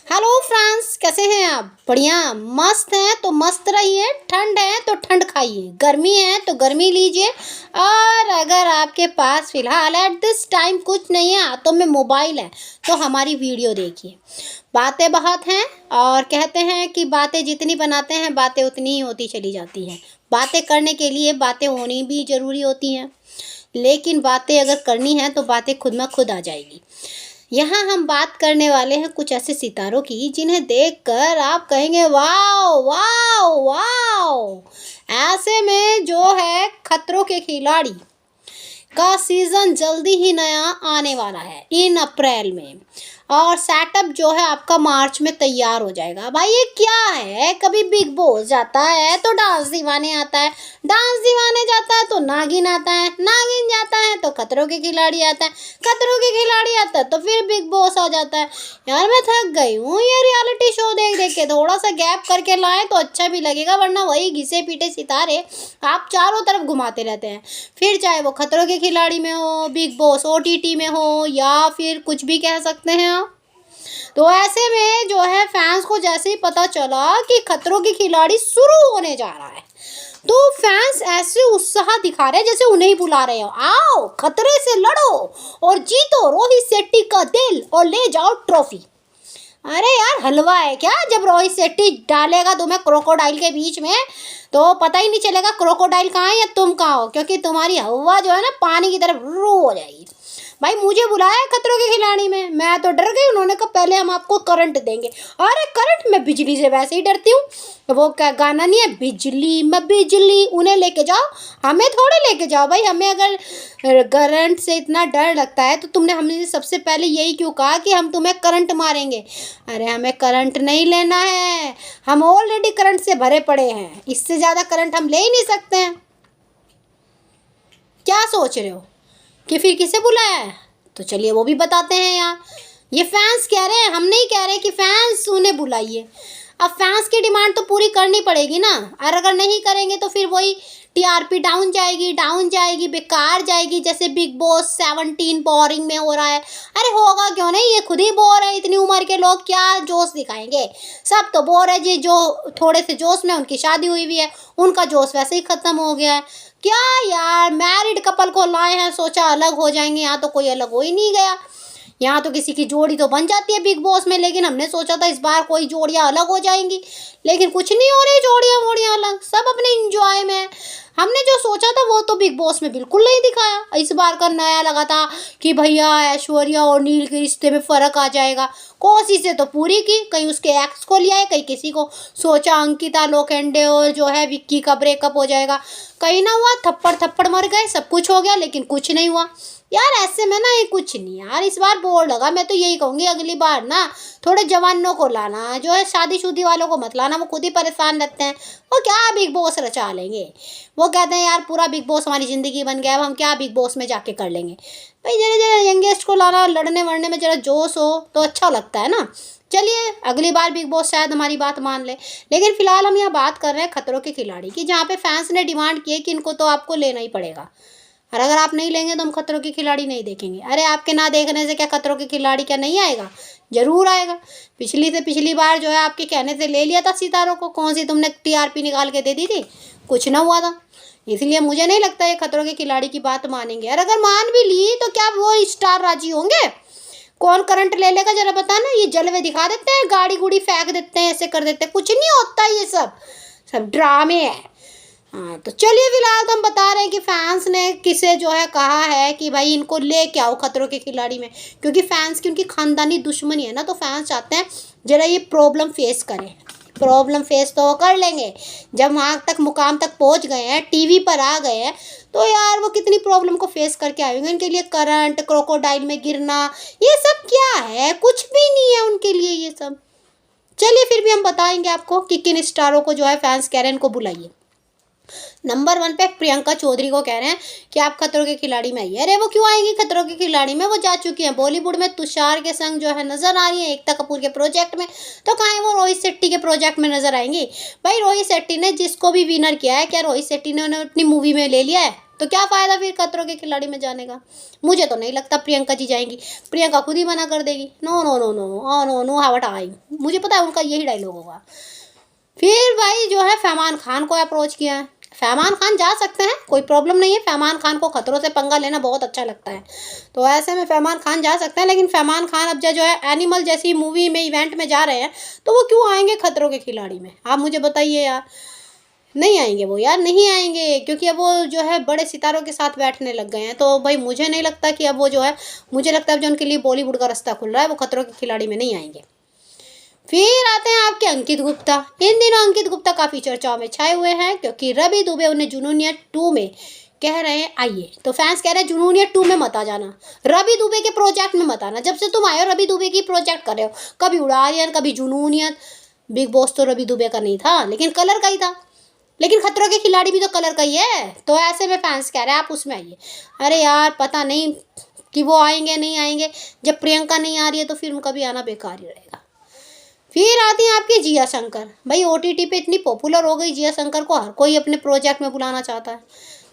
Hello friends, कैसे हैं आप? बढ़िया, मस्त हैं तो मस्त रहिए, ठंड है तो ठंड खाइए, गर्मी है तो गर्मी लीजिए। और अगर आपके पास फ़िलहाल एट दिस टाइम कुछ नहीं है, हाथों में मोबाइल है, तो हमारी वीडियो देखिए। बातें बहुत हैं और कहते हैं कि बातें जितनी बनाते हैं बातें उतनी ही होती चली जाती हैं। बातें करने के लिए बातें होनी भी ज़रूरी होती हैं, लेकिन बातें अगर करनी है तो बातें खुद में खुद आ जाएगी। यहाँ हम बात करने वाले हैं कुछ ऐसे सितारों की जिन्हें देखकर आप कहेंगे वाओ वाओ वाओ। ऐसे में जो है खतरों के खिलाड़ी का सीज़न जल्दी ही नया आने वाला है इन अप्रैल में, और सेटअप जो है आपका मार्च में तैयार हो जाएगा। भाई ये क्या है, कभी बिग बॉस जाता है तो डांस दीवाने आता है, डांस दीवाने जाता है तो नागिन आता है, नागिन जाता है तो खतरों के खिलाड़ी आता है, खतरों के खिलाड़ी आता है तो फिर बिग बॉस आ जाता है। यार मैं थक गई हूँ ये रियलिटी शो देख देख के, थोड़ा सा गैप करके लाएं तो अच्छा भी लगेगा, वरना वही घिसे पीटे सितारे आप चारों तरफ घुमाते रहते हैं। फिर चाहे वो खतरों के खिलाड़ी में हो, बिग बॉस ओटीटी में हो, या फिर कुछ भी कह सकते हैं आप। तो ऐसे में जो है फैंस को जैसे ही पता चला कि खतरों के खिलाड़ी शुरू होने जा रहा है, तो फैंस ऐसे उत्साह दिखा रहे हैं जैसे उन्हें ही बुला रहे हो, आओ खतरे से लड़ो और जीतो रोहित शेट्टी का दिल और ले जाओ ट्रॉफी। अरे यार हलवा है क्या? जब रोहित शेट्टी डालेगा तुम्हें क्रोकोडाइल के बीच में तो पता ही नहीं चलेगा क्रोकोडाइल कहाँ है या तुम कहाँ हो, क्योंकि तुम्हारी हवा जो है ना पानी की तरफ रू हो जाएगी। भाई मुझे बुलाया खतरों के खिलाड़ी में, मैं तो डर गई। उन्होंने कहा पहले हम आपको करंट देंगे। अरे करंट, मैं बिजली से वैसे ही डरती हूँ। वो क्या गाना नहीं है, बिजली मैं बिजली, उन्हें लेके जाओ, हमें थोड़े लेके जाओ। भाई हमें अगर करंट से इतना डर लगता है तो तुमने हमने सबसे पहले यही क्यों कहा कि हम तुम्हें करंट मारेंगे। अरे हमें करंट नहीं लेना है, हम ऑलरेडी करंट से भरे पड़े हैं, इससे ज़्यादा करंट हम ले ही नहीं सकते हैं। क्या सोच रहे हो कि फिर किसे बुलाया है? तो चलिए वो भी बताते हैं यार। ये फैंस कह रहे हैं, हम नहीं कह रहे कि फैंस उन्हें बुलाइए। अब फैंस की डिमांड तो पूरी करनी पड़ेगी ना, और अगर नहीं करेंगे तो फिर वही टीआरपी डाउन जाएगी, बेकार जाएगी, जैसे बिग बॉस 17 बोरिंग में हो रहा है। अरे होगा क्यों नहीं, ये खुद ही बोर है, इतनी उम्र के लोग क्या जोश दिखाएंगे। सब तो बोर है जी, जो थोड़े से जोश में उनकी शादी हुई हुई है, उनका जोश वैसे ही ख़त्म हो गया है। क्या यार, मैरिड कपल को लाए हैं, सोचा अलग हो जाएंगे, यहाँ तो कोई अलग हो ही नहीं गया। यहाँ तो किसी की जोड़ी तो बन जाती है बिग बॉस में, लेकिन हमने सोचा था इस बार कोई जोड़ियाँ अलग हो जाएंगी, लेकिन कुछ नहीं हो रही जोड़ियाँ वोड़ियाँ अलग, सब अपने इंजॉय में। हमने जो सोचा था वो तो बिग बॉस में बिल्कुल नहीं दिखाया। इस बार का नया लगा था कि भैया ऐश्वर्या और नील के रिश्ते में फ़र्क आ जाएगा। कोशिश से तो पूरी की, कहीं उसके एक्स को लिया है, कहीं किसी को। सोचा अंकिता लोखंडे और जो है विक्की का ब्रेकअप हो जाएगा, कहीं ना हुआ, थप्पड़ थप्पड़ मर गए, सब कुछ हो गया, लेकिन कुछ नहीं हुआ। यार ऐसे में ना ये कुछ नहीं यार, इस बार बोर लगा। मैं तो यही कहूँगी अगली बार ना थोड़े जवानों को लाना, जो है शादीशुदी वालों को मत लाना, वो खुद ही परेशान रहते हैं। वो क्या बिग बॉस रचा लेंगे, वो कहते हैं यार पूरा बिग बॉस हमारी ज़िंदगी बन गया, अब हम क्या बिग बॉस में जाके कर लेंगे। भाई जरा जरा यंगेस्ट को लाना, लड़ने वड़ने में जरा जोश हो तो अच्छा लगता है ना। चलिए अगली बार बिग बॉस शायद हमारी बात मान ले, लेकिन फिलहाल हम यहाँ बात कर रहे हैं खतरों के खिलाड़ी की, जहाँ पे फैंस ने डिमांड की है कि इनको तो आपको लेना ही पड़ेगा, और अगर आप नहीं लेंगे तो हम खतरों के खिलाड़ी नहीं देखेंगे। अरे आपके ना देखने से क्या खतरों के खिलाड़ी क्या नहीं आएगा? जरूर आएगा। पिछली से पिछली बार जो है आपके कहने से ले लिया था सितारों को, कौन सी तुमने टीआरपी निकाल के दे दी थी, कुछ ना हुआ था। इसलिए मुझे नहीं लगता ये खतरों के खिलाड़ी की बात मानेंगे, और अगर मान भी ली तो क्या वो स्टार राजी होंगे? कौन करंट ले लेगा जरा बताना। ये जलवे दिखा देते हैं, गाड़ी गुड़ी फेंक देते हैं, ऐसे कर देते हैं, कुछ नहीं होता, ये सब सब ड्रामे है। हाँ तो चलिए फिलहाल तो हम बता रहे हैं कि फैंस ने किसे जो है कहा है कि भाई इनको ले के आओ खतरों के खिलाड़ी में, क्योंकि फैंस की उनकी खानदानी दुश्मनी है ना, तो फैंस चाहते हैं जरा ये प्रॉब्लम फेस करें। प्रॉब्लम फेस तो वो कर लेंगे, जब वहाँ तक मुकाम तक पहुँच गए हैं, टीवी पर आ गए हैं, तो यार वो कितनी प्रॉब्लम को फेस करके आएंगे। उनके लिए करंट, क्रोकोडाइल में गिरना, ये सब क्या है, कुछ भी नहीं है उनके लिए ये सब। चलिए फिर भी हम बताएंगे आपको कि किन स्टारों को जो है फैंस कह रहे हैं इनको बुलाइए। नंबर 1 पे प्रियंका चौधरी को कह रहे हैं कि आप खतरों के खिलाड़ी में आइए। अरे वो क्यों आएंगी खतरों के खिलाड़ी में, वो जा चुकी हैं बॉलीवुड में, तुषार के संग जो है नजर आ रही है एकता कपूर के प्रोजेक्ट में, तो कहाँ वो रोहित शेट्टी के प्रोजेक्ट में नजर आएंगी। भाई रोहित शेट्टी ने जिसको भी विनर किया है, क्या रोहित शेट्टी ने उन्हें अपनी मूवी में ले लिया है? तो क्या फ़ायदा फिर खतरों के खिलाड़ी में जाने का। मुझे तो नहीं लगता प्रियंका जी जाएंगी, प्रियंका खुद ही मना कर देगी, no no no no no no no how time. मुझे पता है उनका यही डायलॉग होगा। फिर भाई जो है फरमान खान को अप्रोच किया है। फरमान खान जा सकते हैं, कोई प्रॉब्लम नहीं है, फरमान खान को खतरों से पंगा लेना बहुत अच्छा लगता है, तो ऐसे में फरमान खान जा सकते हैं। लेकिन फरमान खान अब जो है एनिमल जैसी मूवी में इवेंट में जा रहे हैं, तो वो क्यों आएंगे खतरों के खिलाड़ी में, आप मुझे बताइए यार। नहीं आएंगे वो यार, नहीं आएंगे, क्योंकि अब वो जो है बड़े सितारों के साथ बैठने लग गए हैं। तो भाई मुझे नहीं लगता कि अब वो जो है, मुझे लगता है अब जो उनके लिए बॉलीवुड का रास्ता खुल रहा है, वो खतरों के खिलाड़ी में नहीं आएंगे। फिर आते हैं आपके अंकित गुप्ता। इन दिनों अंकित गुप्ता काफ़ी चर्चाओं में छाए हुए हैं, क्योंकि रवि दुबे उन्हें जुनूनियत 2 में कह रहे हैं आइए। तो फैंस कह रहे हैं जुनूनियत 2 में मत आ जाना, रवि दुबे के प्रोजेक्ट में मत आना। जब से तुम आए हो रवि दुबे की प्रोजेक्ट कर रहे हो, कभी उड़ारियन, कभी जुनूनियत। बिग बॉस तो रवि दुबे का नहीं था, लेकिन कलर का ही था। लेकिन खतरों के खिलाड़ी भी तो कलर का ही है, तो ऐसे में फैंस कह रहे हैं आप उसमें आइए। अरे यार पता नहीं कि वो आएंगे नहीं आएंगे, जब प्रियंका नहीं आ रही है तो फिर उनका भी आना बेकार ही रहेगा। फिर आती हैं आपकी जिया शंकर। भाई ओटीटी पे इतनी पॉपुलर हो गई जिया शंकर को, हर कोई अपने प्रोजेक्ट में बुलाना चाहता है,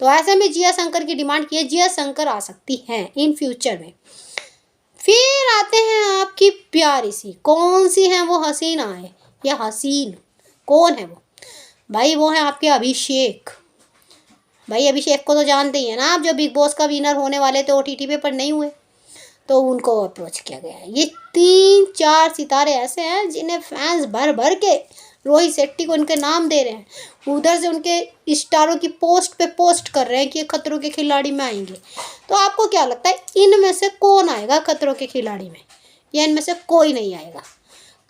तो ऐसे में जिया शंकर की डिमांड की है, जिया शंकर आ सकती हैं इन फ्यूचर में। फिर आते हैं आपकी प्यारी सी, कौन सी हैं वो हसीना है या हसीन, कौन है वो? भाई वो है आपके अभिषेक। भाई अभिषेक को तो जानते ही हैं ना आप, जो बिग बॉस का विनर होने वाले थे ओटीटी पे पर नहीं हुए, तो उनको अप्रोच किया गया है। ये 3-4 सितारे ऐसे हैं जिन्हें फैंस भर भर के रोहित शेट्टी को उनके नाम दे रहे हैं, उधर से उनके स्टारों की पोस्ट पे पोस्ट कर रहे हैं कि ये खतरों के खिलाड़ी में आएंगे। तो आपको क्या लगता है इनमें से कौन आएगा खतरों के खिलाड़ी में, या इनमें से कोई नहीं आएगा?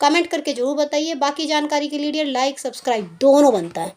कमेंट करके जरूर बताइए। बाकी जानकारी के लिए लाइक सब्सक्राइब दोनों बनता है।